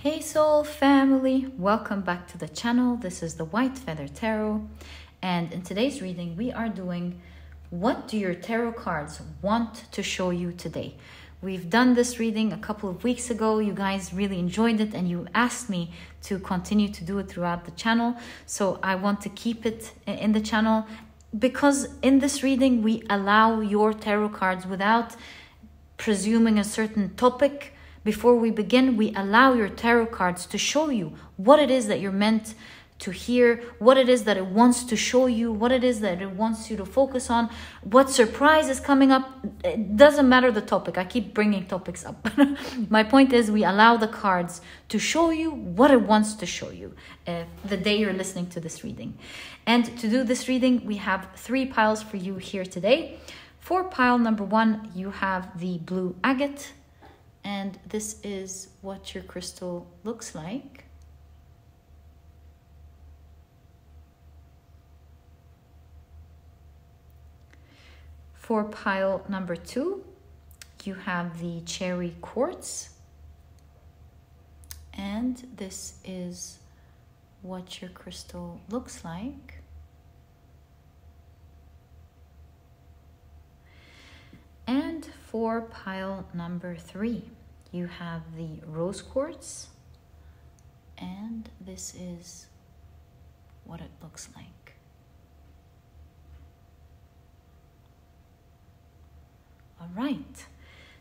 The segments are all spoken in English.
Hey soul family, welcome back to the channel. This is the White Feather Tarot, and in today's reading we are doing what do your tarot cards want to show you today. We've done this reading a couple of weeks ago. You guys really enjoyed it and you asked me to continue to do it throughout the channel, so I want to keep it in the channel because in this reading we allow your tarot cards without presuming a certain topic. Before we begin, we allow your tarot cards to show you what it is that you're meant to hear, what it is that it wants to show you, what it is that it wants you to focus on, what surprise is coming up. It doesn't matter the topic. I keep bringing topics up. My point is we allow the cards to show you what it wants to show you the day you're listening to this reading. And to do this reading, we have 3 piles for you here today. For pile number 1, you have the blue agate. And this is what your crystal looks like. For pile number 2, you have the cherry quartz. And this is what your crystal looks like. And for pile number 3, you have the rose quartz, and this is what it looks like. All right,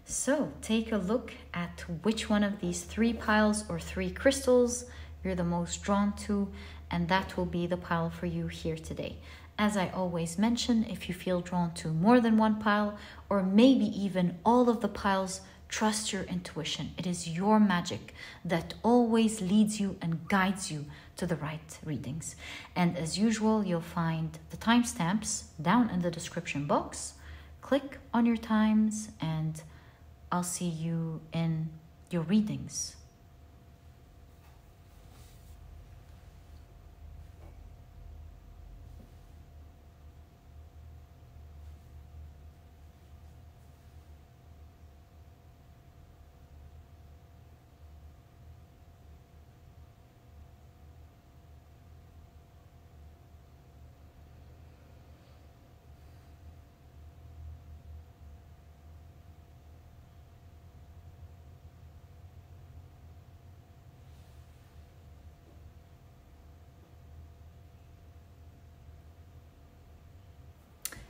so take a look at which one of these 3 piles or 3 crystals you're the most drawn to, and that will be the pile for you here today. As I always mention, if you feel drawn to more than one pile, or maybe even all of the piles, trust your intuition. It is your magic that always leads you and guides you to the right readings. And as usual, you'll find the timestamps down in the description box. Click on your times and I'll see you in your readings.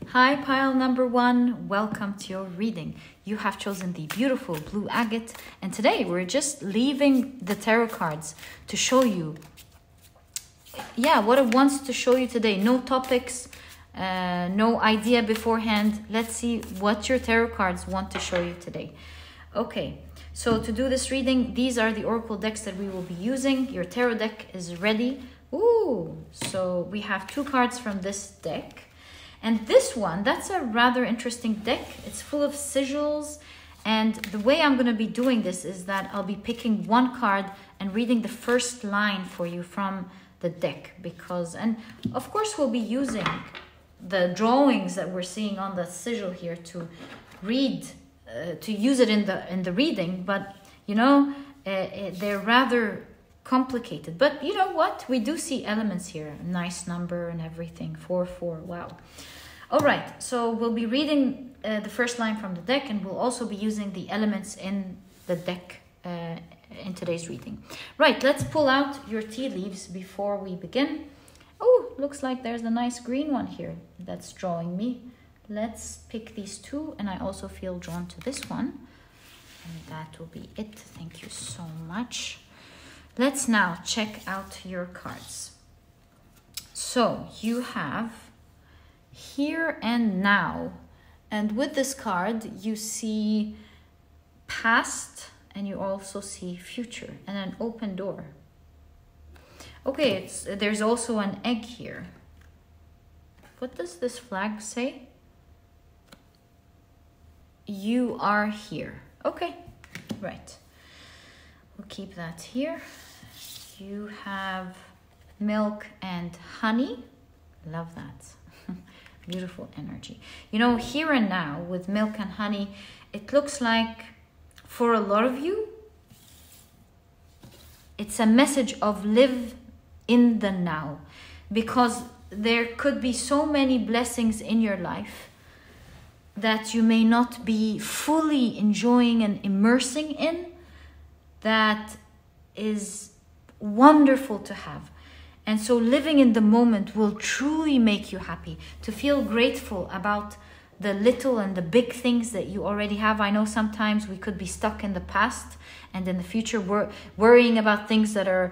Hi, pile number 1, welcome to your reading. You have chosen the beautiful blue agate, and today we're just leaving the tarot cards to show you, what it wants to show you today. No topics, no idea beforehand. Let's see what your tarot cards want to show you today. Okay, so to do this reading, these are the oracle decks that we will be using. Your tarot deck is ready. Ooh, so we have 2 cards from this deck. And this one, that's a rather interesting deck. It's full of sigils. And the way I'm going to be doing this is that I'll be picking one card and reading the first line for you from the deck. And of course, we'll be using the drawings that we're seeing on the sigil here to read, to use it in the reading. But, you know, they're rather complicated, but you know what, we do see elements here, a nice number and everything. 4-4, wow. All right, so we'll be reading the first line from the deck, and we'll also be using the elements in the deck in today's reading. Right, let's pull out your tea leaves before we begin. Oh, looks like there's a nice green one here that's drawing me. Let's pick these 2, and I also feel drawn to this one, and that will be it. Thank you so much. Let's now check out your cards. So you have here and now. And with this card, you see past and you also see future and an open door. Okay, there's also an egg here. What does this flag say? You are here. Okay, right. We'll keep that here. You have milk and honey. Love that. Beautiful energy. You know, here and now with milk and honey, it looks like for a lot of you, it's a message of live in the now, because there could be so many blessings in your life that you may not be fully enjoying and immersing in, that is wonderful to have. And so living in the moment will truly make you happy, to feel grateful about the little and the big things that you already have. I know sometimes we could be stuck in the past and in the future, worrying about things that are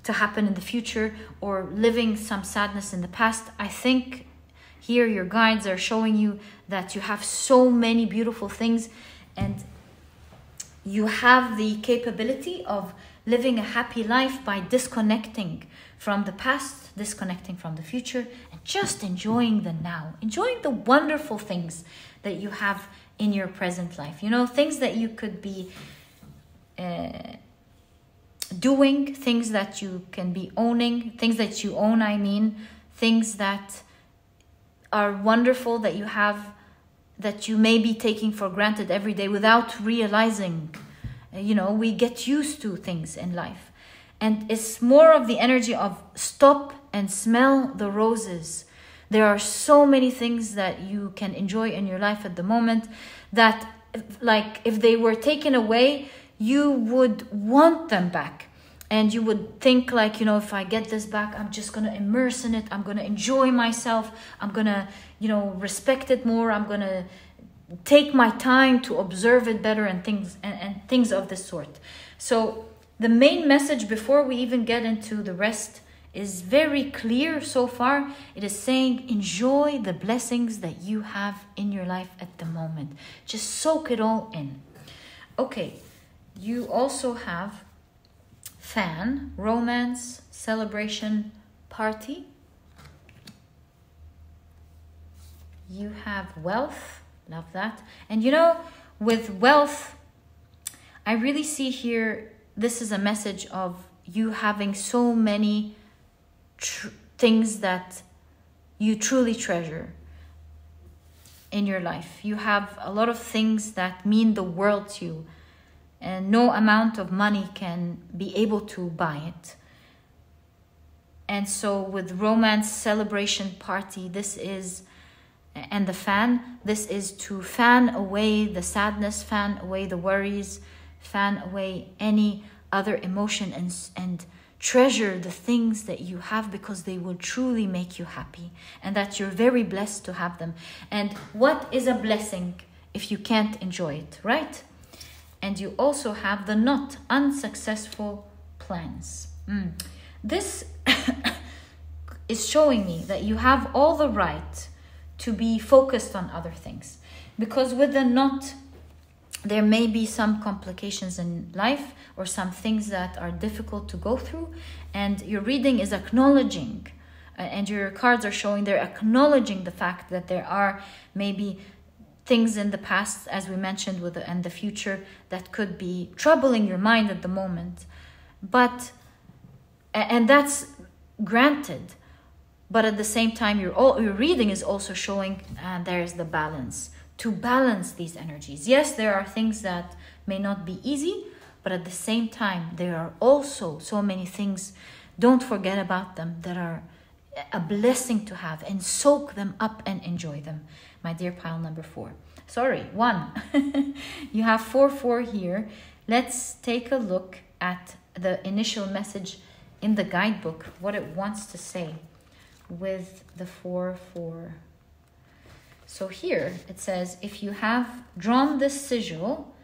to happen in the future, or living some sadness in the past. I think here your guides are showing you that you have so many beautiful things, and you have the capability of living a happy life by disconnecting from the past, disconnecting from the future, and just enjoying the now, enjoying the wonderful things that you have in your present life. You know, things that you could be doing, things that you can be owning, things that you own, I mean, things that are wonderful that you have, that you may be taking for granted every day without realizing. You know, we get used to things in life. And it's more of the energy of stop and smell the roses. There are so many things that you can enjoy in your life at the moment that, like, if they were taken away, you would want them back. And you would think, like, you know, if I get this back, I'm just going to immerse in it. I'm going to enjoy myself. I'm going to, you know, respect it more. I'm going to take my time to observe it better, and things of this sort. So the main message before we even get into the rest is very clear so far. It is saying, enjoy the blessings that you have in your life at the moment. Just soak it all in. Okay, you also have fan, romance, celebration, party. You have wealth, love that. And you know, with wealth, I really see here, this is a message of you having so many things that you truly treasure in your life. You have a lot of things that mean the world to you, and no amount of money can be able to buy it. And so with romance, celebration, party, this is, and the fan, this is to fan away the sadness, fan away the worries, fan away any other emotion, and treasure the things that you have, because they will truly make you happy, and that you're very blessed to have them. And what is a blessing if you can't enjoy it, right? And you also have the not unsuccessful plans. This is showing me that you have all the right to be focused on other things, because with the not, there may be some complications in life or some things that are difficult to go through, and your reading is acknowledging, and your cards are showing they're acknowledging the fact that there are maybe things in the past, as we mentioned, and the future that could be troubling your mind at the moment. But, and that's granted, but at the same time, your reading is also showing there's the balance, to balance these energies. Yes, there are things that may not be easy, but at the same time, there are also so many things, don't forget about them, that are a blessing to have, and soak them up and enjoy them. My dear pile number 4. Sorry, 1. You have 4 here. Let's take a look at the initial message in the guidebook, what it wants to say with the 4. So here it says, if you have drawn this sigil,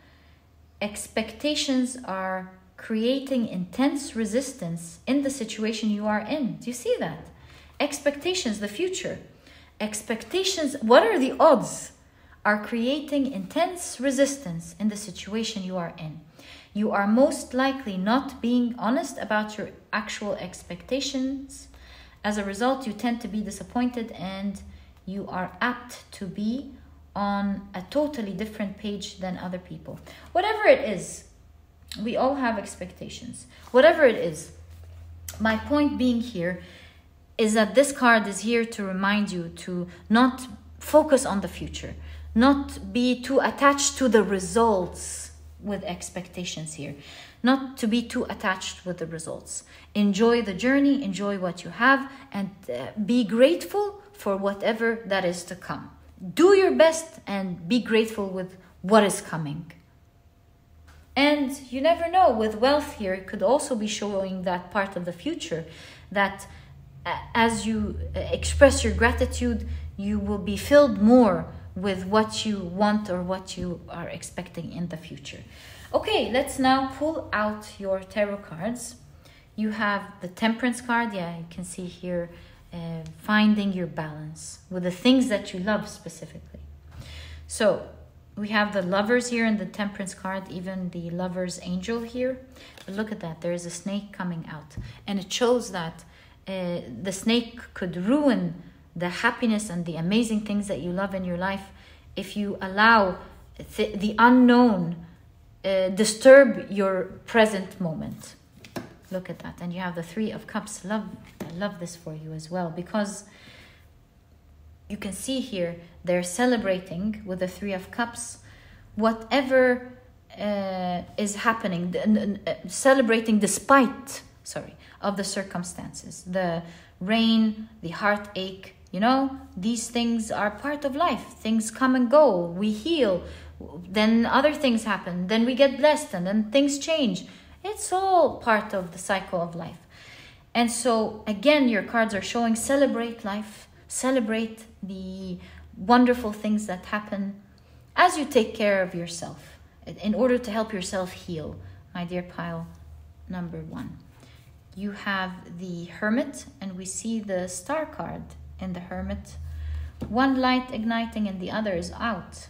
expectations are creating intense resistance in the situation you are in. Do you see that? Expectations, the future. Expectations, what are the odds? Are creating intense resistance in the situation you are in. You are most likely not being honest about your actual expectations. As a result, you tend to be disappointed, and you are apt to be on a totally different page than other people. Whatever it is, we all have expectations. Whatever it is, my point being here is that this card is here to remind you to not focus on the future, not be too attached to the results with expectations here. not to be too attached with the results. Enjoy the journey, enjoy what you have, and be grateful for whatever that is to come. Do your best and be grateful with what is coming. And you never know, with wealth here, it could also be showing that part of the future, that as you express your gratitude, you will be filled more with what you want or what you are expecting in the future. Okay, let's now pull out your tarot cards. You have the Temperance card. Yeah, you can see here, finding your balance with the things that you love specifically. So we have the Lovers here in the Temperance card, even the Lover's Angel here. But look at that, there is a snake coming out. And it shows that the snake could ruin the happiness and the amazing things that you love in your life if you allow the unknown disturb your present moment. Look at that. And you have the Three of Cups. I love this for you as well, because you can see here they're celebrating with the Three of Cups whatever is happening, celebrating despite of the circumstances, the rain, the heartache. You know, these things are part of life. Things come and go. We heal, then other things happen, then we get blessed, and then things change. It's all part of the cycle of life. And so again, your cards are showing celebrate life, celebrate the wonderful things that happen as you take care of yourself in order to help yourself heal, my dear pile number 1. You have the Hermit, and we see the Star card in the Hermit. One light igniting and the other is out.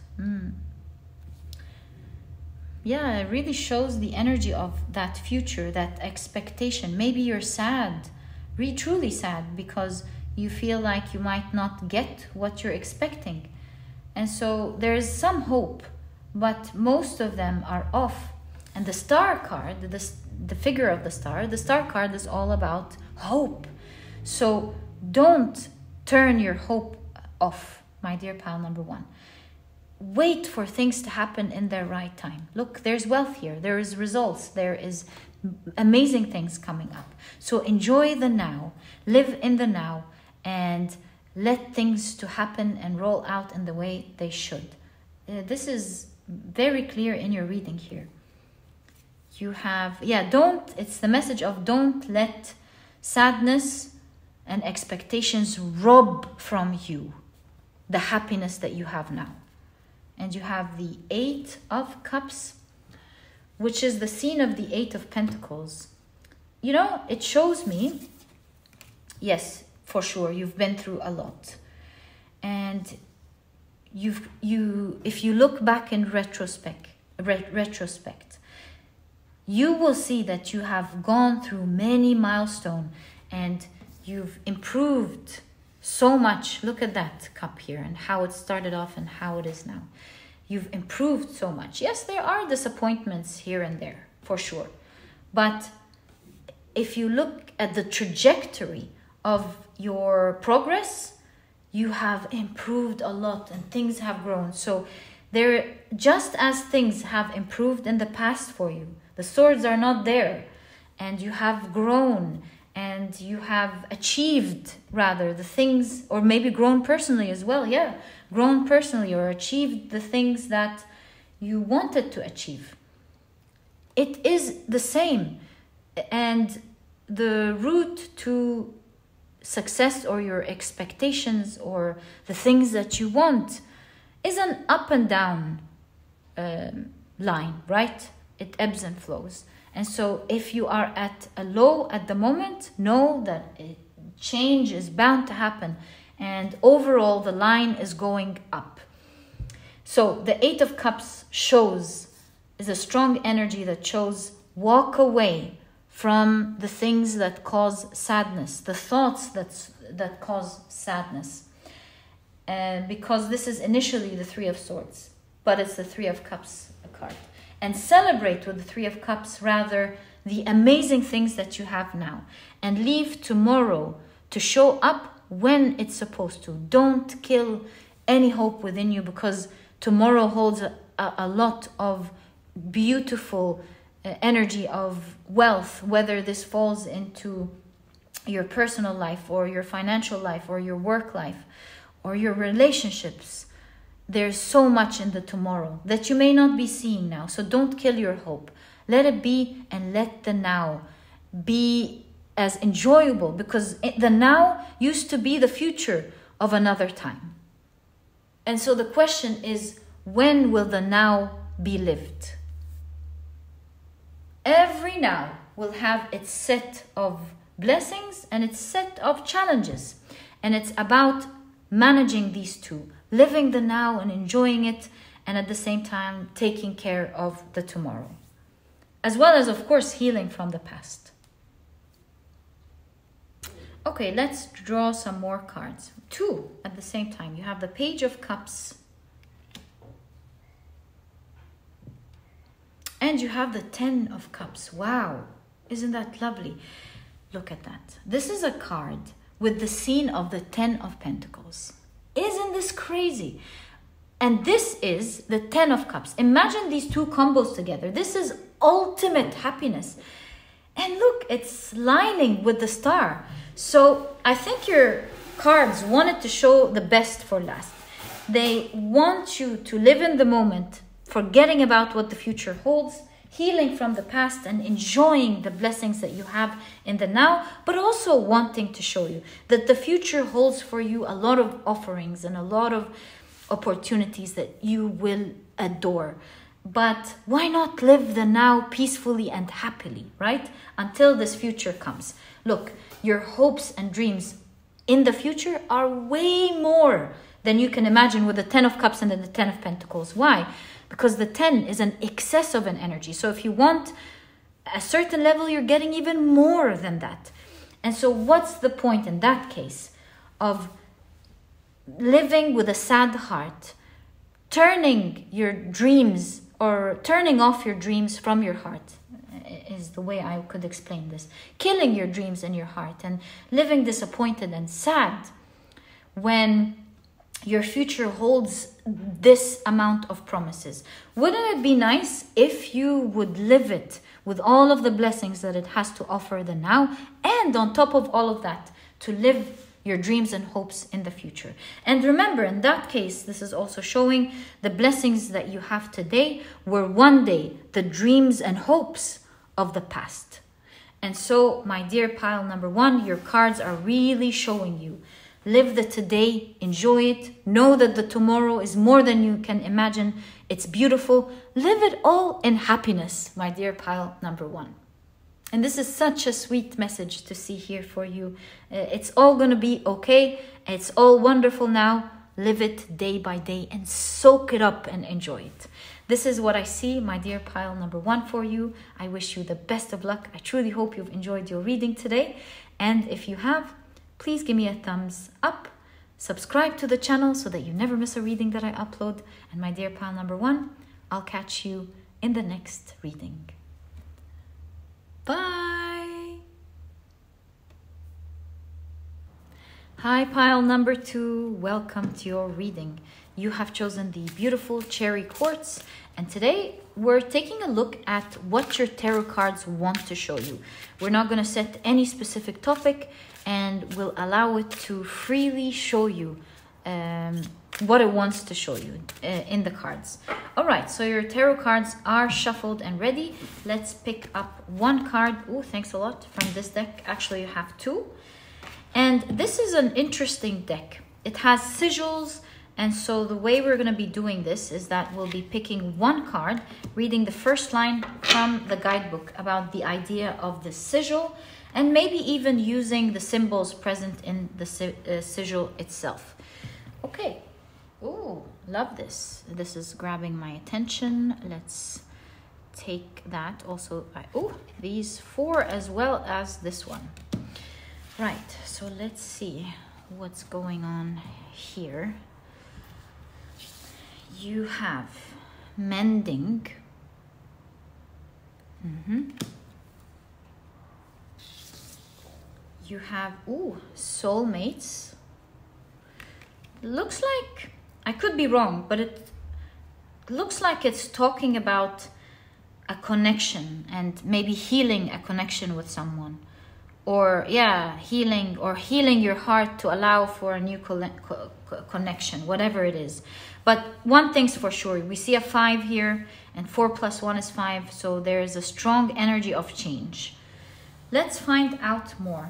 Yeah, it really shows the energy of that future, that expectation. Maybe you're sad, really truly sad, because you feel like you might not get what you're expecting. And so there is some hope, but most of them are off. And the Star card, the figure of the Star card is all about hope. So don't turn your hope off, my dear pile number 1. Wait for things to happen in their right time. Look, there's wealth here. There is results. There is amazing things coming up. So enjoy the now. Live in the now and let things to happen and roll out in the way they should. This is very clear in your reading here. You have, it's the message of don't let sadness and expectations rob from you the happiness that you have now. And you have the Eight of Cups, which is the scene of the Eight of Pentacles. You know, it shows me, yes, for sure, you've been through a lot. And if you look back in retrospect, you will see that you have gone through many milestones and you've improved so much. Look at that cup here and how it started off and how it is now. You've improved so much. Yes, there are disappointments here and there, for sure. But if you look at the trajectory of your progress, you have improved a lot and things have grown. So there, just as things have improved in the past for you, the swords are not there, and you have grown and you have achieved rather the things, or maybe grown personally as well. Yeah, grown personally or achieved the things that you wanted to achieve. It is the same. And the route to success or your expectations or the things that you want is an up and down line, right? It ebbs and flows. And so if you are at a low at the moment, know that change is bound to happen. And overall, the line is going up. So the Eight of Cups is a strong energy that shows walk away from the things that cause sadness, the thoughts that cause sadness. Because this is initially the Three of Swords, but it's the Three of Cups card. And celebrate with the Three of Cups, rather, the amazing things that you have now. And leave tomorrow to show up when it's supposed to. Don't kill any hope within you, because tomorrow holds a lot of beautiful energy of wealth, whether this falls into your personal life or your financial life or your work life or your relationships. There's so much in the tomorrow that you may not be seeing now. So don't kill your hope. Let it be, and let the now be as enjoyable, because the now used to be the future of another time. And so the question is, when will the now be lived? Every now will have its set of blessings and its set of challenges. And it's about managing these two, living the now and enjoying it, and at the same time taking care of the tomorrow. As well as, of course, healing from the past. Okay, let's draw some more cards. 2 at the same time. You have the Page of Cups. And you have the 10 of Cups. Wow, isn't that lovely? Look at that. This is a card with the scene of the 10 of Pentacles. Isn't this crazy? And this is the 10 of Cups. Imagine these two combos together. This is ultimate happiness. And look, it's lining with the star. So I think your cards wanted to show the best for last. They want you to live in the moment, forgetting about what the future holds, healing from the past and enjoying the blessings that you have in the now, but also wanting to show you that the future holds for you a lot of offerings and a lot of opportunities that you will adore. But why not live the now peacefully and happily, right? Until this future comes. Look, your hopes and dreams in the future are way more than you can imagine with the 10 of Cups and then the 10 of Pentacles. Why? Because the 10 is an excess of an energy. So if you want a certain level, you're getting even more than that. And so what's the point in that case of living with a sad heart, turning your dreams or turning off your dreams from your heart, is the way I could explain this. Killing your dreams in your heart and living disappointed and sad when your future holds this amount of promises. Wouldn't it be nice if you would live it with all of the blessings that it has to offer the now, and on top of all of that, to live your dreams and hopes in the future? And remember, in that case, this is also showing the blessings that you have today were one day the dreams and hopes of the past. And so, my dear pile number 1, your cards are really showing you. Live the today, enjoy it, know that the tomorrow is more than you can imagine. It's beautiful. Live it all in happiness, my dear pile number 1. And this is such a sweet message to see here for you. It's all going to be okay. It's all wonderful now. Live it day by day and soak it up and enjoy it. This is what I see, my dear pile number 1 for you. I wish you the best of luck. I truly hope you've enjoyed your reading today. And if you have, please give me a thumbs up. Subscribe to the channel so that you never miss a reading that I upload. And my dear pile number 1, I'll catch you in the next reading. Bye. Hi, pile number 2. Welcome to your reading. You have chosen the beautiful cherry quartz, and today we're taking a look at what your tarot cards want to show you. We're not going to set any specific topic, and we'll allow it to freely show you what it wants to show you in the cards. All right, so your tarot cards are shuffled and ready. Let's pick up one card. Oh, thanks a lot, from this deck. Actually, you have 2. And this is an interesting deck. It has sigils, and so the way we're going to be doing this is that we'll be picking one card, reading the first line from the guidebook about the idea of the sigil, and maybe even using the symbols present in the sigil itself. Okay. Ooh, love this. This is grabbing my attention. Let's take that. Also, these 4 as well as this one. Right, so let's see what's going on here. You have mending. You have, soulmates. Looks like, I could be wrong, but it looks like it's talking about a connection and maybe healing a connection with someone. Or yeah, healing your heart to allow for a new connection, whatever it is. But one thing's for sure, we see a 5 here, and 4 plus 1 is 5, so there is a strong energy of change. Let's find out more.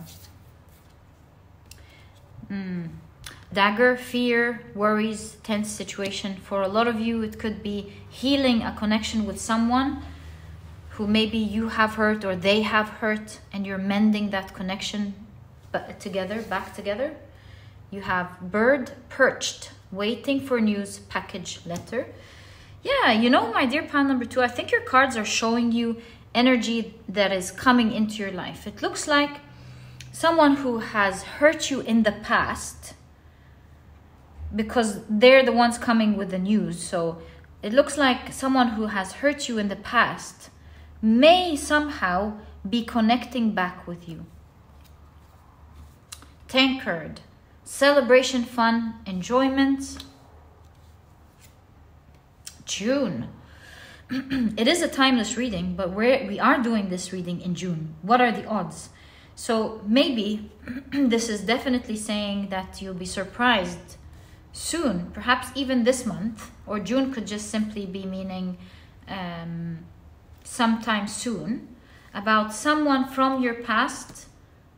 Dagger, fear, worries, tense situation. For a lot of you, it could be healing a connection with someone who maybe you have hurt or they have hurt, and you're mending that connection back together. You have bird, perched, waiting for news, package, letter. Yeah, you know, my dear pile number 2, I think your cards are showing you energy that is coming into your life. It looks like someone who has hurt you in the past, because they're the ones coming with the news. So it looks like someone who has hurt you in the past may somehow be connecting back with you. Tankard, celebration, fun, enjoyment. June. It is a timeless reading, but we are doing this reading in June. What are the odds? So maybe this is definitely saying that you'll be surprised soon, perhaps even this month, or June could just simply be meaning sometime soon, about someone from your past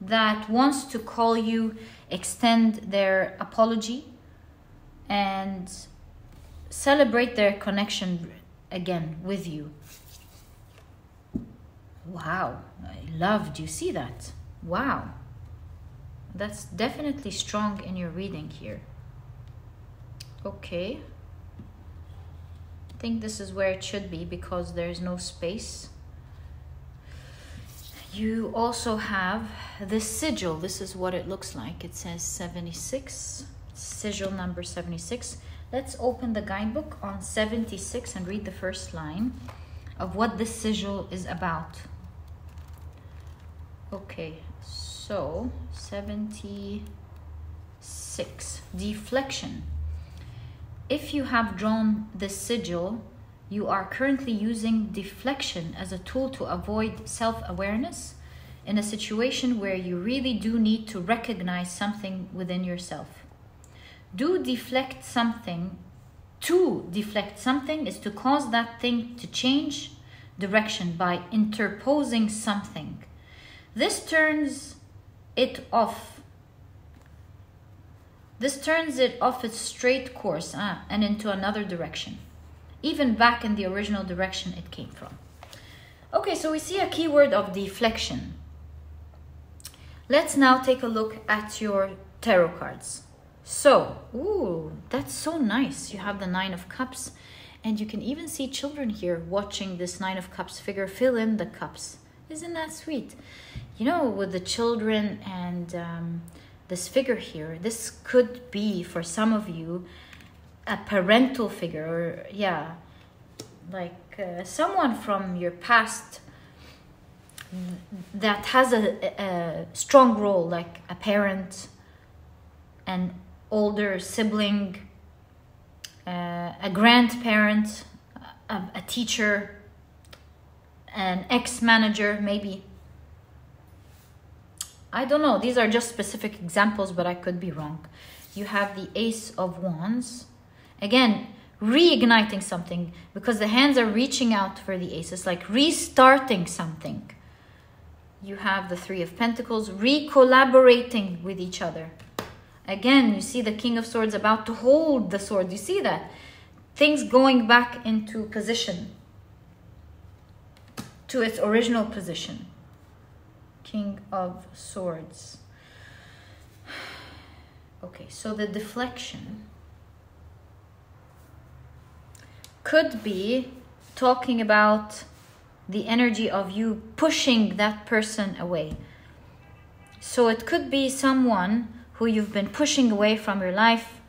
that wants to call you, extend their apology, and celebrate their connection again with you. Wow, I love, do you see that? Wow, that's definitely strong in your reading here. Okay, I think this is where it should be because there's no space. You also have the sigil. This is what it looks like. It says 76, sigil number 76. Let's open the guidebook on 76 and read the first line of what this sigil is about. Okay, so 76, deflection. If you have drawn the sigil, you are currently using deflection as a tool to avoid self-awareness in a situation where you really do need to recognize something within yourself. To deflect something is to cause that thing to change direction by interposing something. This turns it off its straight course and into another direction, even back in the original direction it came from. Okay, so we see a keyword of deflection. Let's now take a look at your tarot cards. So, ooh, that's so nice. You have the 9 of Cups, and you can even see children here watching this 9 of Cups figure fill in the cups. Isn't that sweet? You know, with the children and this figure here, this could be for some of you a parental figure, or yeah, like someone from your past that has a strong role, like a parent, an older sibling, a grandparent, a teacher, an ex-manager, maybe. I don't know. These are just specific examples, but I could be wrong. You have the Ace of Wands. Again, reigniting something, because the hands are reaching out for the Ace. It's like restarting something. You have the 3 of Pentacles, re-collaborating with each other. Again, you see the King of Swords about to hold the sword. You see that? Things going back into position, to its original position. King of Swords. Okay, so the deflection could be talking about the energy of you pushing that person away. So it could be someone who you've been pushing away from your life,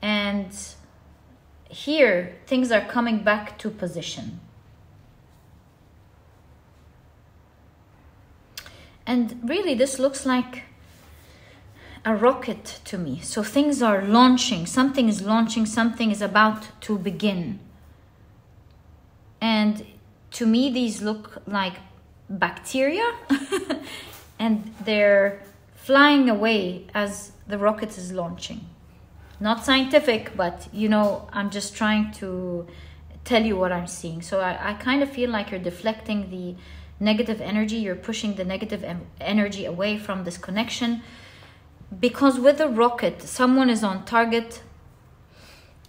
and here things are coming back to position. And really, this looks like a rocket to me. So things are launching. Something is launching. Something is about to begin. And to me, these look like bacteria and they're flying away as the rocket is launching. Not scientific, but you know, I'm just trying to tell you what I'm seeing. So I kind of feel like you're deflecting the negative energy. You're pushing the negative energy away from this connection, because with the rocket, someone is on target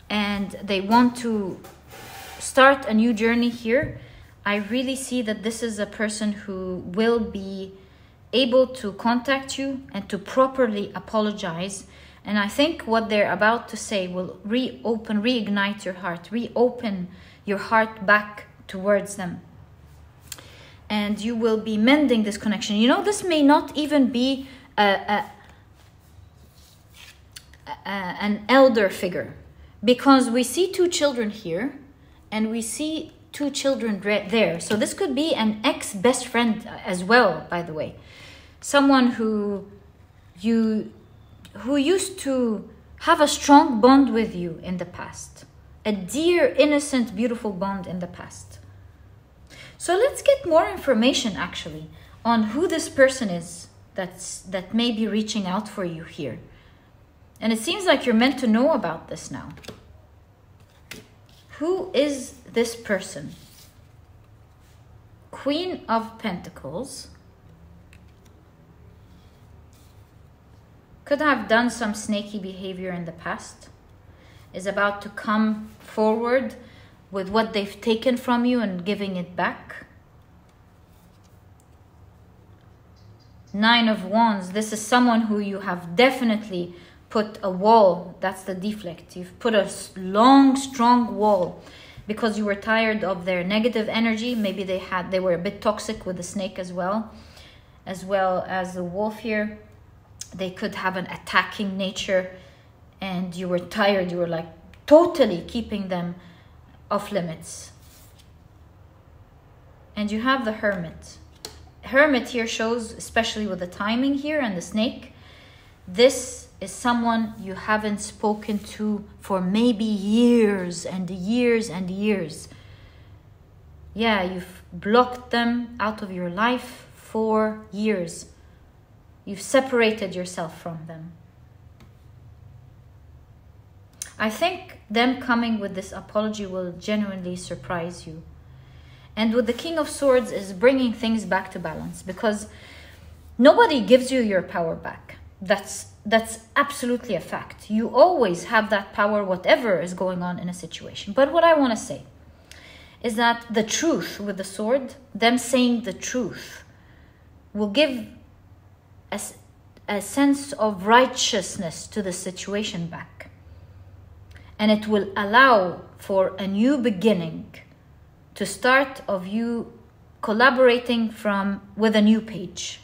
and they want to start a new journey here. I really see that this is a person who will be able to contact you and to properly apologize. And I think what they're about to say will reignite your heart, reopen your heart back towards them. And you will be mending this connection. You know, this may not even be an elder figure, because we see two children here and we see two children there. So this could be an ex-best friend as well, by the way. Someone who used to have a strong bond with you in the past. A dear, innocent, beautiful bond in the past. So let's get more information actually on who this person is that may be reaching out for you here. And it seems like you're meant to know about this now. Who is this person? Queen of Pentacles. Could have done some snaky behavior in the past. Is about to come forward with what they've taken from you and giving it back. Nine of Wands. This is someone who you have definitely put a wall. That's the deflect. You've put a long, strong wall because you were tired of their negative energy. Maybe they were a bit toxic with the snake as well as the wolf here. They could have an attacking nature and you were tired. You were like totally keeping them off limits. And you have the Hermit. Hermit here shows, especially with the timing here and the snake, this is someone you haven't spoken to for maybe years and years and years. Yeah, you've blocked them out of your life for years. You've separated yourself from them. I think them coming with this apology will genuinely surprise you. And with the King of Swords is bringing things back to balance, because nobody gives you your power back. That's absolutely a fact. You always have that power, whatever is going on in a situation. But what I want to say is that the truth with the sword, them saying the truth, will give a sense of righteousness to the situation back. And it will allow for a new beginning to start of you collaborating with a new page.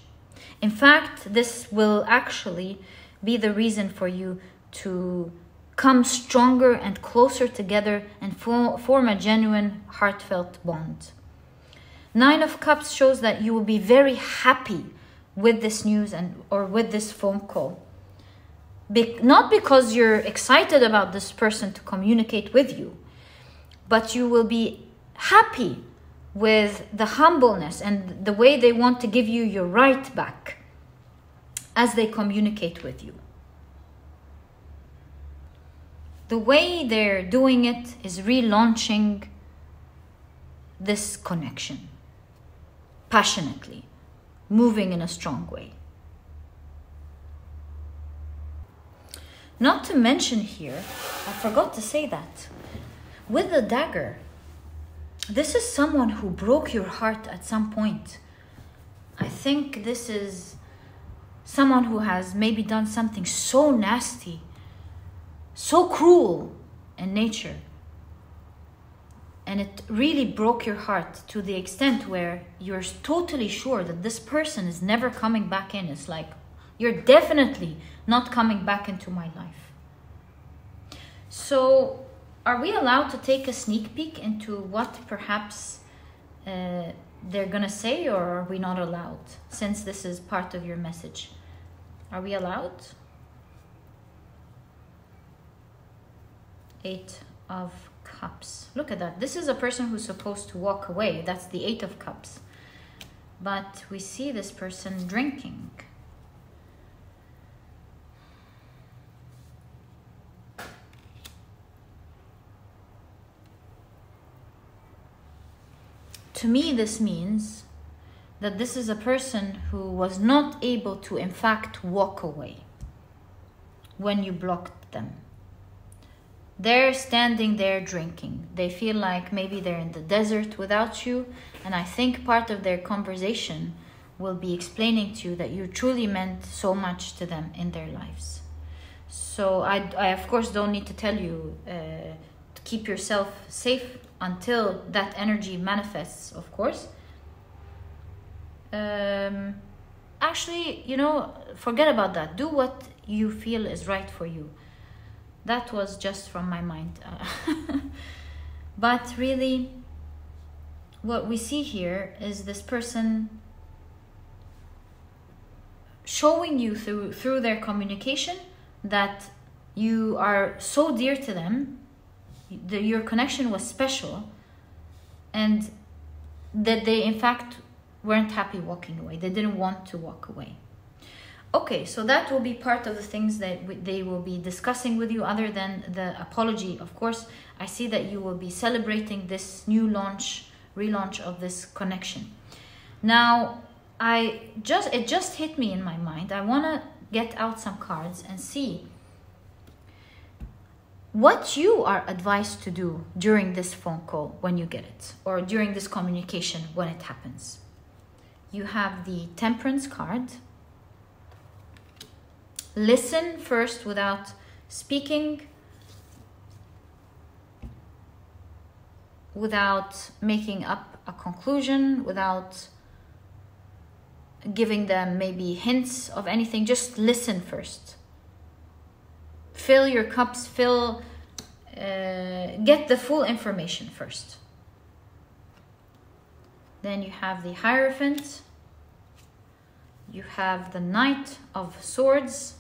In fact, this will actually be the reason for you to come stronger and closer together and form a genuine, heartfelt bond. Nine of Cups shows that you will be very happy with this news or with this phone call. Not because you're excited about this person to communicate with you, but you will be happy with the humbleness and the way they want to give you your right back as they communicate with you. The way they're doing it is relaunching this connection passionately, moving in a strong way. Not to mention here, I forgot to say that, with the dagger, this is someone who broke your heart at some point. I think this is someone who has maybe done something so nasty, so cruel in nature. And it really broke your heart to the extent where you're totally sure that this person is never coming back in. It's like, you're definitely not coming back into my life. So, are we allowed to take a sneak peek into what perhaps they're going to say, or are we not allowed, since this is part of your message? Are we allowed? 8 of Cups. Look at that. This is a person who's supposed to walk away. That's the Eight of Cups. But we see this person drinking. To me, this means that this is a person who was not able to, in fact, walk away when you blocked them. They're standing there drinking. They feel like maybe they're in the desert without you. And I think part of their conversation will be explaining to you that you truly meant so much to them in their lives. So I of course, don't need to tell you to keep yourself safe until that energy manifests, of course. Actually, you know, forget about that. Do what you feel is right for you. That was just from my mind. But really, what we see here is this person showing you through their communication that you are so dear to them, your connection was special, and that they in fact weren't happy walking away. They didn't want to walk away. Okay, so that will be part of the things that they will be discussing with you, other than the apology. Of course, I see that you will be celebrating this new relaunch of this connection. Now, it just hit me in my mind. I want to get out some cards and see what you are advised to do during this phone call when you get it, or during this communication when it happens. You have the Temperance card. Listen first without speaking, without making up a conclusion, without giving them maybe hints of anything. Just listen first. Fill your cups, get the full information first. Then you have the Hierophant. You have the Knight of Swords.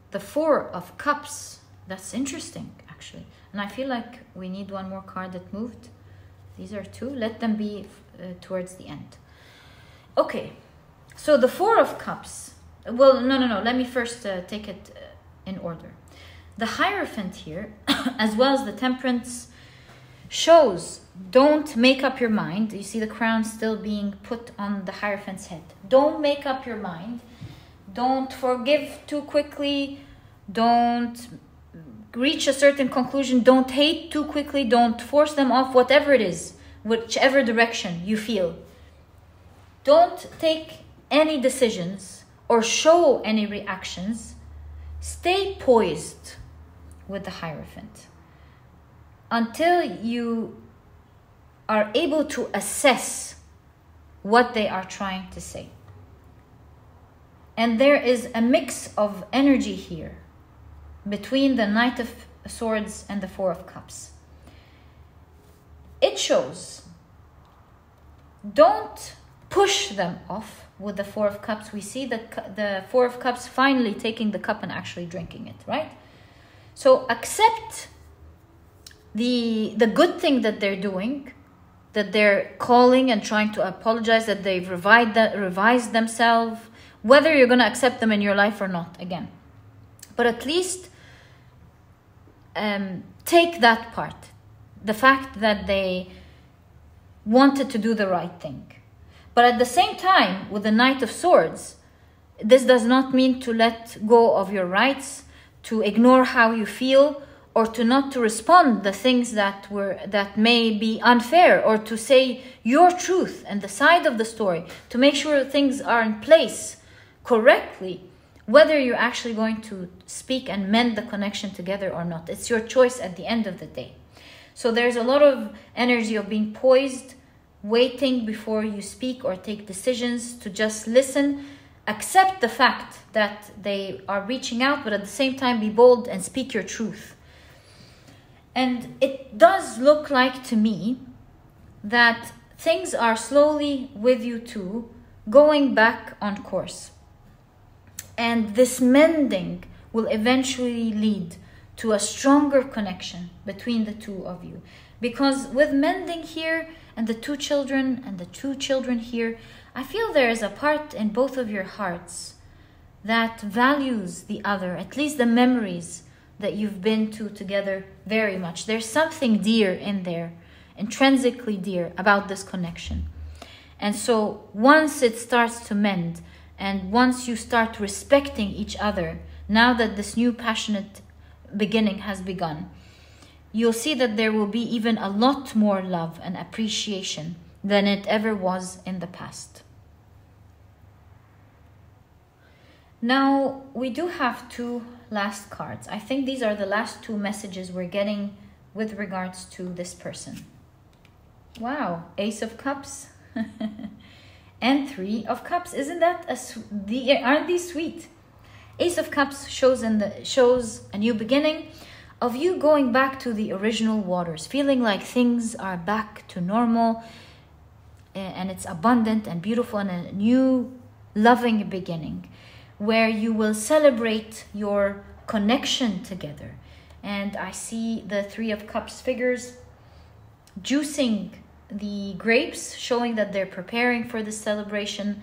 The Four of Cups. That's interesting, actually. And I feel like we need one more card that moved. These are two. Let them be towards the end. Okay. So the Four of Cups. Well, no. Let me first take it in order. The Hierophant here, as well as the Temperance, shows don't make up your mind. You see the crown still being put on the Hierophant's head. Don't make up your mind. Don't forgive too quickly. Don't reach a certain conclusion. Don't hate too quickly. Don't force them off, whatever it is, whichever direction you feel. Don't take any decisions or show any reactions. Stay poised with the Hierophant until you are able to assess what they are trying to say. And there is a mix of energy here between the Knight of Swords and the Four of Cups. It shows don't push them off with the Four of Cups. We see the Four of Cups finally taking the cup and actually drinking it, right? So accept the good thing that they're doing, that they're calling and trying to apologize, that they've revised themselves, whether you're going to accept them in your life or not, again. But at least take that part, the fact that they wanted to do the right thing. But at the same time, with the Knight of Swords, this does not mean to let go of your rights, to ignore how you feel, or to not to respond the things that may be unfair, or to say your truth and the side of the story, to make sure things are in place correctly, whether you're actually going to speak and mend the connection together or not. It's your choice at the end of the day. So there's a lot of energy of being poised, waiting before you speak or take decisions, to just listen, accept the fact that they are reaching out, but at the same time be bold and speak your truth. And it does look like to me that things are slowly with you two going back on course. And this mending will eventually lead to a stronger connection between the two of you. Because with mending here and the two children here, I feel there is a part in both of your hearts that values the other, at least the memories that you've been to together very much. There's something dear in there, intrinsically dear about this connection. And so once it starts to mend, and once you start respecting each other, now that this new passionate beginning has begun, you'll see that there will be even a lot more love and appreciation than it ever was in the past. Now, we do have two last cards. I think these are the last two messages we're getting with regards to this person. Wow, Ace of Cups and Three of Cups. Isn't that aren't these sweet? Ace of Cups shows a new beginning of you going back to the original waters, feeling like things are back to normal and it's abundant and beautiful, and a new loving beginning where you will celebrate your connection together. And I see the Three of Cups figures juicing the grapes, showing that they're preparing for the celebration,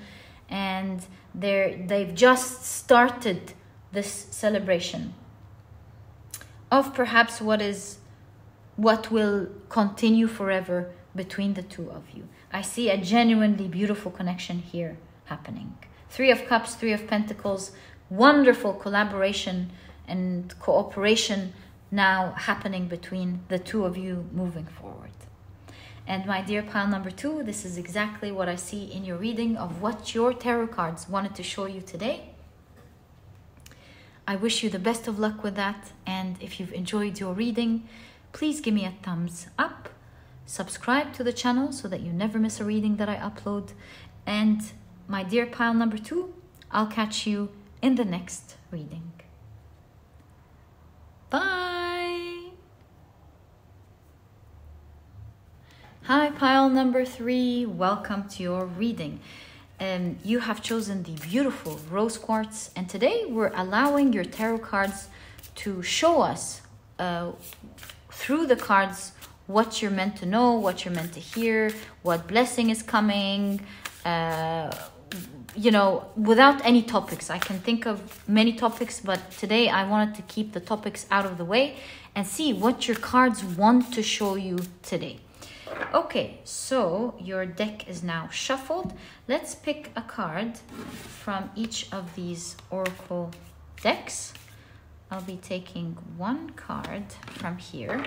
and they've just started this celebration of perhaps what will continue forever between the two of you. I see a genuinely beautiful connection here happening. Three of Cups, Three of Pentacles, wonderful collaboration and cooperation now happening between the two of you moving forward. And my dear pile number 2, this is exactly what I see in your reading of what your tarot cards wanted to show you today. I wish you the best of luck with that. And if you've enjoyed your reading, please give me a thumbs up. Subscribe to the channel so that you never miss a reading that I upload. And my dear pile number 2, I'll catch you in the next reading. Bye! Hi, pile number 3. Welcome to your reading. You have chosen the beautiful rose quartz, and today we're allowing your tarot cards to show us through the cards what you're meant to know, what you're meant to hear, what blessing is coming, you know, without any topics. I can think of many topics, but today I wanted to keep the topics out of the way and see what your cards want to show you today. Okay, so your deck is now shuffled. Let's pick a card from each of these oracle decks. I'll be taking one card from here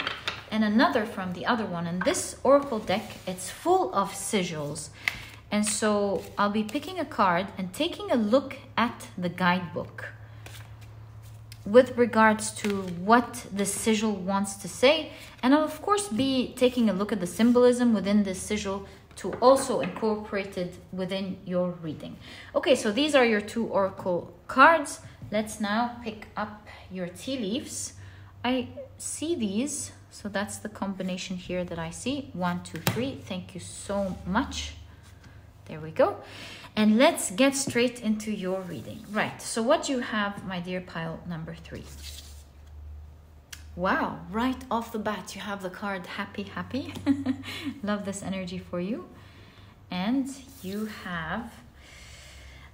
and another from the other one. And this oracle deck, it's full of sigils. And so I'll be picking a card and taking a look at the guidebook with regards to what the sigil wants to say. And I'll of course be taking a look at the symbolism within this sigil to also incorporate it within your reading. Okay, so these are your two oracle cards. Let's now pick up your tea leaves. I see these, so that's the combination here that I see. 1, 2, 3. Thank you so much. There we go. And let's get straight into your reading. Right, so what do you have, my dear pile number 3? Wow, right off the bat, you have the card Happy, Happy. Love this energy for you. And you have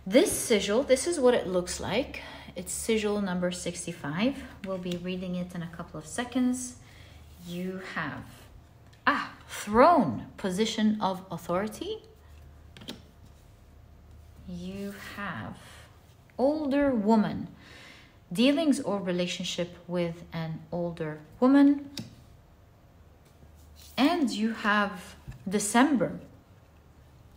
this sigil. This is what it looks like. It's sigil number 65. We'll be reading it in a couple of seconds. You have throne, position of authority. You have older woman, dealings or relationship with an older woman. And you have December.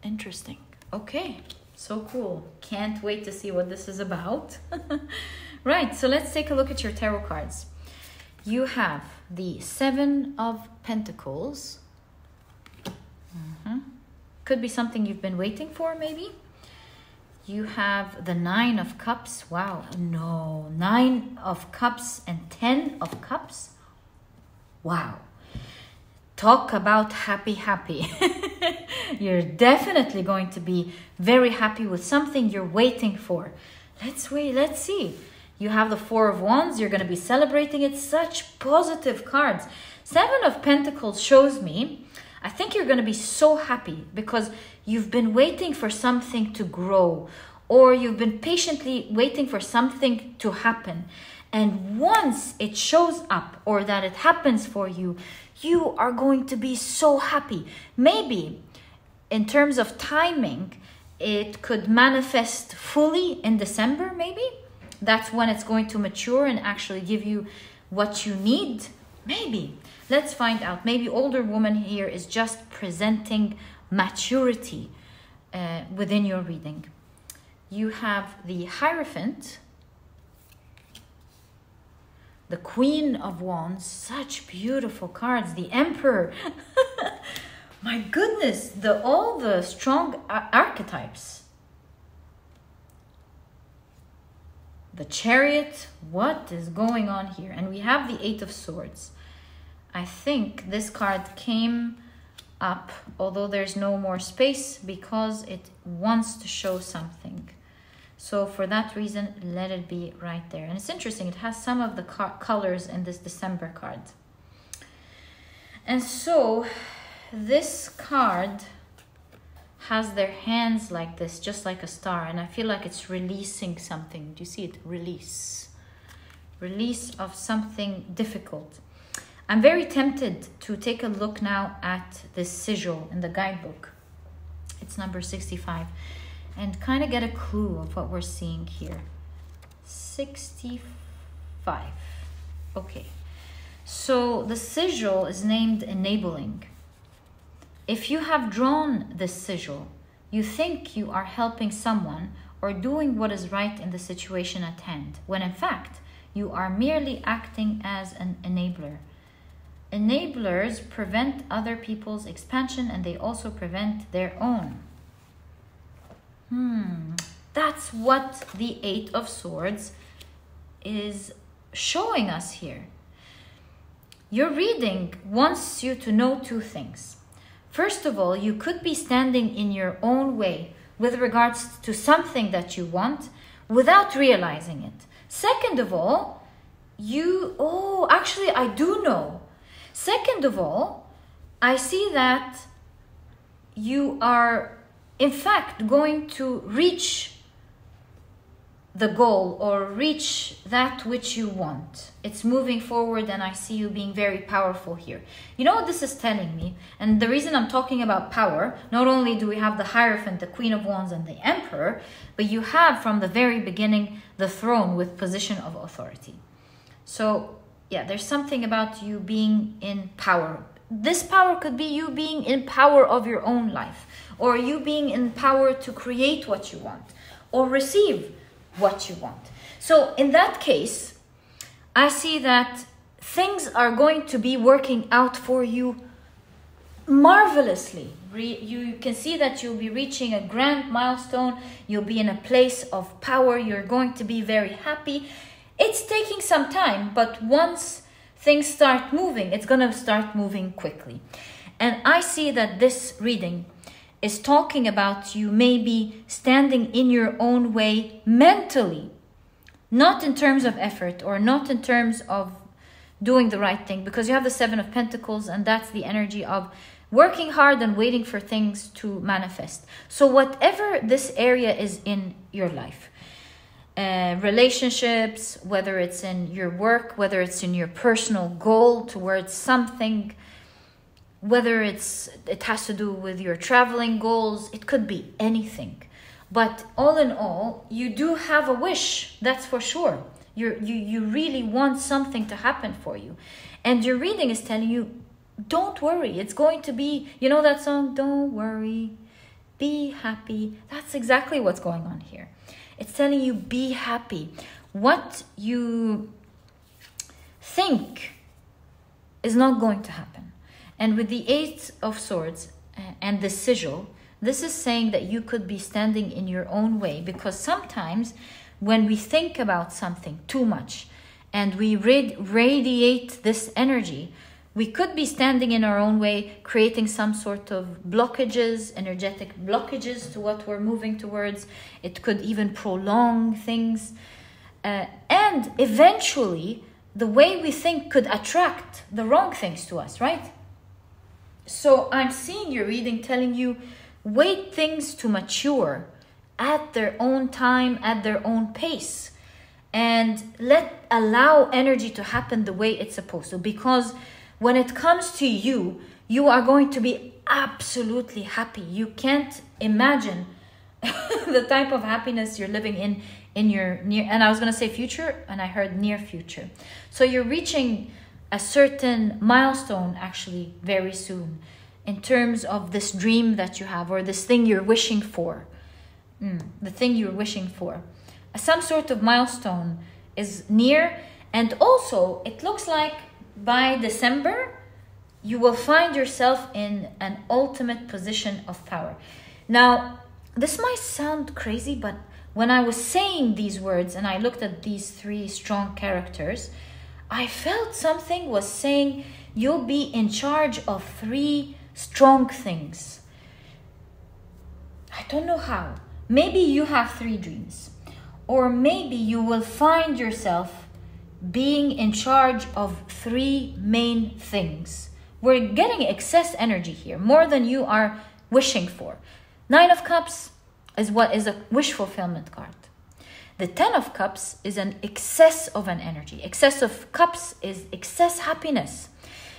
Interesting. Okay, so cool. Can't wait to see what this is about. Right, so let's take a look at your tarot cards. You have the 7 of Pentacles. Could be something you've been waiting for, maybe. You have the 9 of Cups. Wow, no. 9 of Cups and 10 of Cups. Wow. Talk about happy, happy. You're definitely going to be very happy with something you're waiting for. Let's wait, let's see. You have the Four of Wands. You're going to be celebrating it. Such positive cards. Seven of Pentacles shows me, I think you're going to be so happy because you've been waiting for something to grow, or you've been patiently waiting for something to happen. And once it shows up or that it happens for you, you are going to be so happy. Maybe in terms of timing, it could manifest fully in December, maybe. That's when it's going to mature and actually give you what you need. Maybe. Let's find out. Maybe older woman here is just presenting maturity within your reading. You have the Hierophant, the Queen of Wands, such beautiful cards. The Emperor. My goodness, all the strong archetypes. The Chariot. What is going on here? And we have the Eight of Swords. I think this card came up, although there's no more space, because it wants to show something. So for that reason, let it be right there. And it's interesting, it has some of the colors in this December card. And so this card has their hands like this, just like a star. And I feel like it's releasing something. Do you see it? Release. Release of something difficult. I'm very tempted to take a look now at this sigil in the guidebook. It's number 65. And kind of get a clue of what we're seeing here. 65. Okay. So the sigil is named Enabling. If you have drawn this sigil, you think you are helping someone or doing what is right in the situation at hand, when in fact, you are merely acting as an enabler. Enablers prevent other people's expansion and they also prevent their own. That's what the Eight of Swords is showing us here. Your reading wants you to know two things. First of all, you could be standing in your own way with regards to something that you want without realizing it. Second of all, actually I do know. Second of all, I see that you are in fact going to reach the goal or reach that which you want. It's moving forward and I see you being very powerful here. You know what this is telling me? And the reason I'm talking about power, not only do we have the Hierophant, the Queen of Wands and the Emperor, but you have from the very beginning the Throne with position of authority. So yeah, there's something about you being in power. This power could be you being in power of your own life, or you being in power to create what you want or receive what you want. So in that case, I see that things are going to be working out for you marvelously. You can see that you'll be reaching a grand milestone. You'll be in a place of power. You're going to be very happy. It's taking some time, but once things start moving, it's going to start moving quickly. And I see that this reading is talking about you maybe standing in your own way mentally, not in terms of effort or not in terms of doing the right thing, because you have the Seven of Pentacles and that's the energy of working hard and waiting for things to manifest. So whatever this area is in your life, relationships, whether it's in your work, whether it's in your personal goal towards something, whether it has to do with your traveling goals, it could be anything. But all in all, you do have a wish, that's for sure. You really want something to happen for you. And your reading is telling you, don't worry, it's going to be, you know that song, don't worry, be happy. That's exactly what's going on here. It's telling you, be happy. What you think is not going to happen. And with the Eight of Swords and the sigil, this is saying that you could be standing in your own way, because sometimes when we think about something too much and we radiate this energy, we could be standing in our own way, creating some sort of blockages, energetic blockages to what we're moving towards. It could even prolong things. And And eventually, the way we think could attract the wrong things to us, right? So I'm seeing your reading telling you, wait things to mature at their own time, at their own pace. And allow energy to happen the way it's supposed to. Because when it comes to you, you are going to be absolutely happy. You can't imagine the type of happiness you're living in your near, and I was going to say future, and I heard near future. So you're reaching a certain milestone actually very soon in terms of this dream that you have, or this thing you're wishing for. The thing you're wishing for. Some sort of milestone is near, and also it looks like by December you will find yourself in an ultimate position of power. Now, this might sound crazy, but when I was saying these words and I looked at these three strong characters, I felt something was saying you'll be in charge of three strong things. I don't know how. Maybe you have three dreams. Or maybe you will find yourself being in charge of three main things. We're getting excess energy here, more than you are wishing for. 9 of Cups is what is a wish fulfillment card. The 10 of Cups is an excess of an energy. Excess of cups is excess happiness.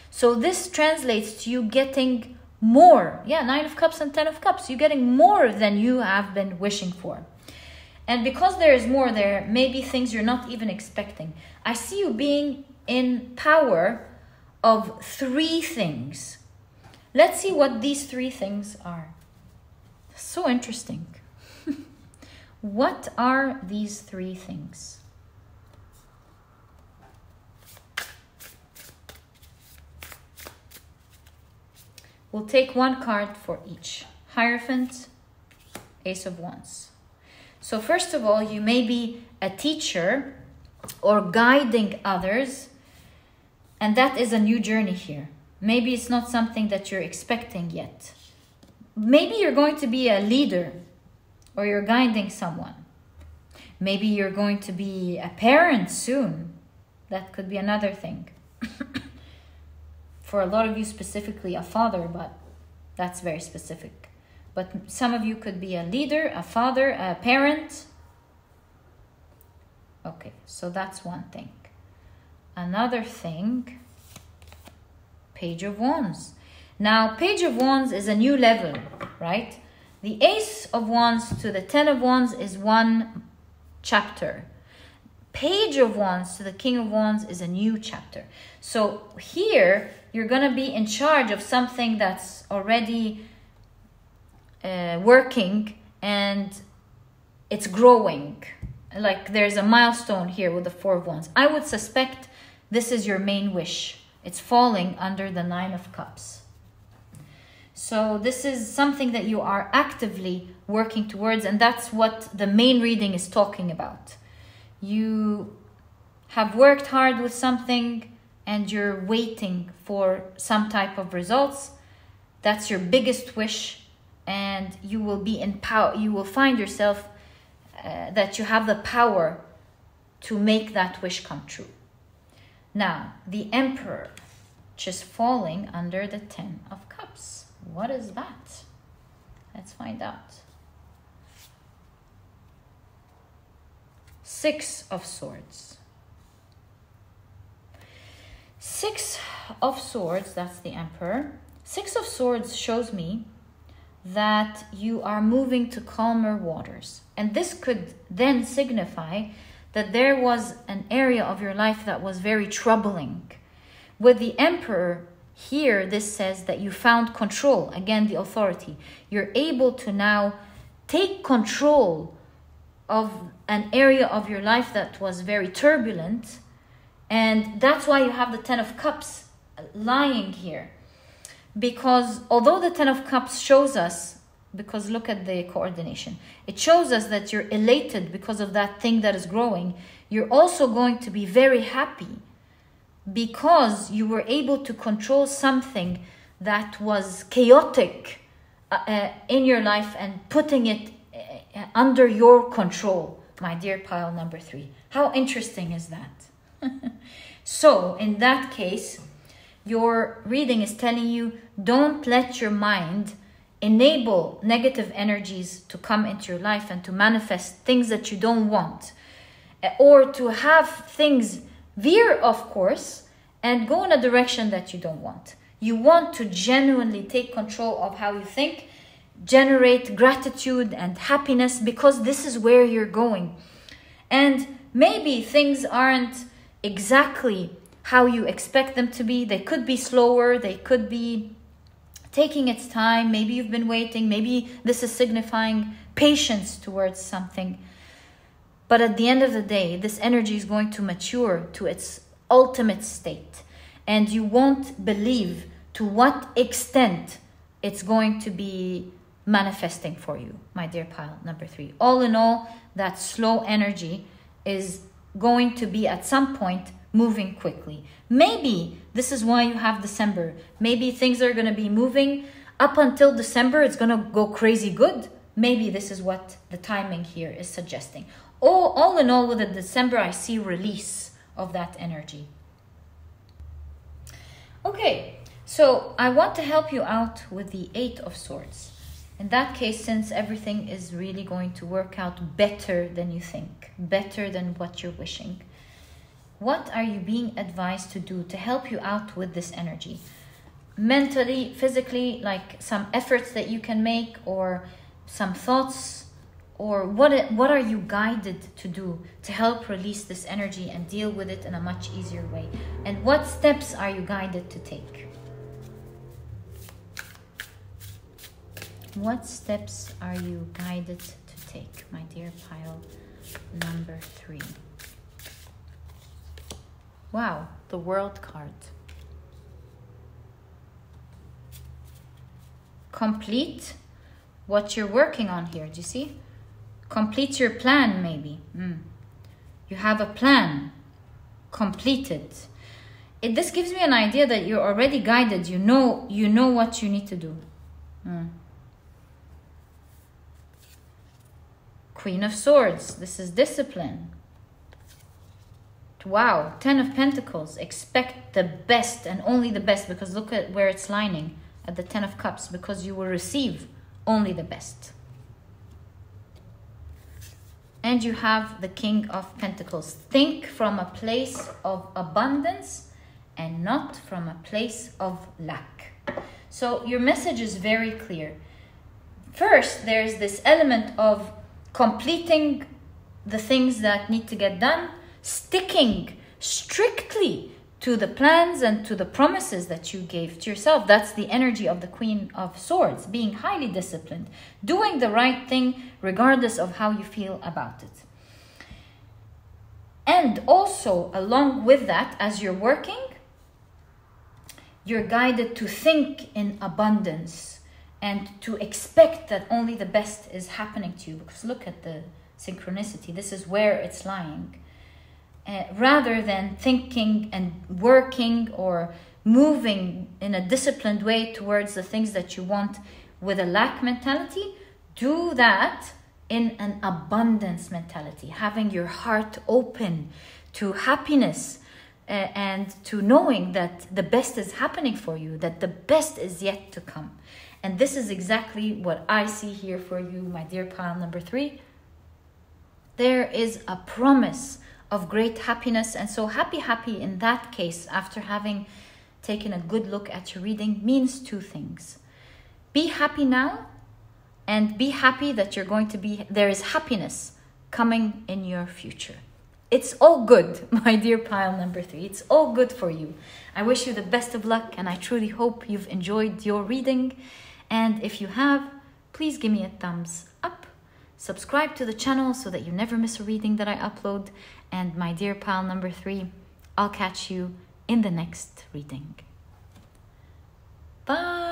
So this translates to you getting more. Yeah, 9 of Cups and 10 of Cups. You're getting more than you have been wishing for. And because there is more there, maybe things you're not even expecting. I see you being in power of three things. Let's see what these three things are. So interesting. What are these three things? We'll take one card for each. Hierophant, Ace of Wands. So first of all, you may be a teacher or guiding others, and that is a new journey here. Maybe it's not something that you're expecting yet. Maybe you're going to be a leader, or you're guiding someone. Maybe you're going to be a parent soon. That could be another thing. For a lot of you specifically, a father, but that's very specific. But some of you could be a leader, a father, a parent. Okay, so that's one thing. Another thing, Page of Wands. Now, Page of Wands is a new level, right? The Ace of Wands to the 10 of Wands is one chapter. Page of Wands to the King of Wands is a new chapter. So here, you're going to be in charge of something that's already working and it's growing. Like there's a milestone here with the 4 of Wands. I would suspect this is your main wish. It's falling under the 9 of Cups. So this is something that you are actively working towards, and that's what the main reading is talking about. You have worked hard with something and you're waiting for some type of results. That's your biggest wish, and you will be in power. You will find yourself that you have the power to make that wish come true. Now, the Emperor, just falling under the 10 of Cups. What is that? Let's find out. 6 of Swords. 6 of Swords, that's the Emperor. 6 of Swords shows me that you are moving to calmer waters. And this could then signify that there was an area of your life that was very troubling. With the Emperor here, this says that you found control. Again, the authority. You're able to now take control of an area of your life that was very turbulent. And that's why you have the 10 of Cups lying here. Because although the 10 of Cups shows us, because look at the coordination, it shows us that you're elated because of that thing that is growing. You're also going to be very happy because you were able to control something that was chaotic in your life and putting it under your control. my dear pile number 3. How interesting is that? So in that case, your reading is telling you, don't let your mind enable negative energies to come into your life and to manifest things that you don't want, or to have things veer off course and go in a direction that you don't want. You want to genuinely take control of how you think, generate gratitude and happiness, because this is where you're going. And maybe things aren't exactly how you expect them to be. They could be slower, they could be taking its time, maybe you've been waiting, maybe this is signifying patience towards something. But at the end of the day, this energy is going to mature to its ultimate state, and you won't believe to what extent it's going to be manifesting for you, my dear pile number 3. All in all, that slow energy is going to be at some point moving quickly. Maybe this is why you have December. Maybe things are going to be moving up until December. It's going to go crazy good. Maybe this is what the timing here is suggesting. All in all, with the December, I see release of that energy. Okay, so I want to help you out with the 8 of Swords. In that case, since everything is really going to work out better than you think, better than what you're wishing, what are you being advised to do to help you out with this energy? Mentally, physically, like some efforts that you can make, or some thoughts, or what are you guided to do to help release this energy and deal with it in a much easier way? And what steps are you guided to take? What steps are you guided to take, my dear pile number 3? Wow, the World card. Complete what you're working on here. Do you see? Complete your plan, maybe. You have a plan. Complete it. This gives me an idea that you're already guided. You know what you need to do. Queen of Swords. This is discipline. Wow, 10 of Pentacles. Expect the best and only the best, because look at where it's lining at the 10 of Cups, because you will receive only the best. And you have the King of Pentacles. Think from a place of abundance and not from a place of lack. So your message is very clear. First, there's this element of completing the things that need to get done, sticking strictly to the plans and to the promises that you gave to yourself. That's the energy of the Queen of Swords, being highly disciplined, doing the right thing regardless of how you feel about it. And also, along with that, as you're working, you're guided to think in abundance and to expect that only the best is happening to you. Because look at the synchronicity. This is where it's lying. Rather than thinking and working or moving in a disciplined way towards the things that you want with a lack mentality, do that in an abundance mentality, having your heart open to happiness and to knowing that the best is happening for you, that the best is yet to come. And this is exactly what I see here for you, my dear pile number 3. There is a promise of great happiness. And so happy in that case, after having taken a good look at your reading, means 2 things. Be happy now, and be happy that there is happiness coming in your future. It's all good, my dear pile number 3. It's all good for you. I wish you the best of luck, and I truly hope you've enjoyed your reading. And if you have, please give me a thumbs up. Subscribe to the channel so that you never miss a reading that I upload. And my dear pile number 3, I'll catch you in the next reading. Bye.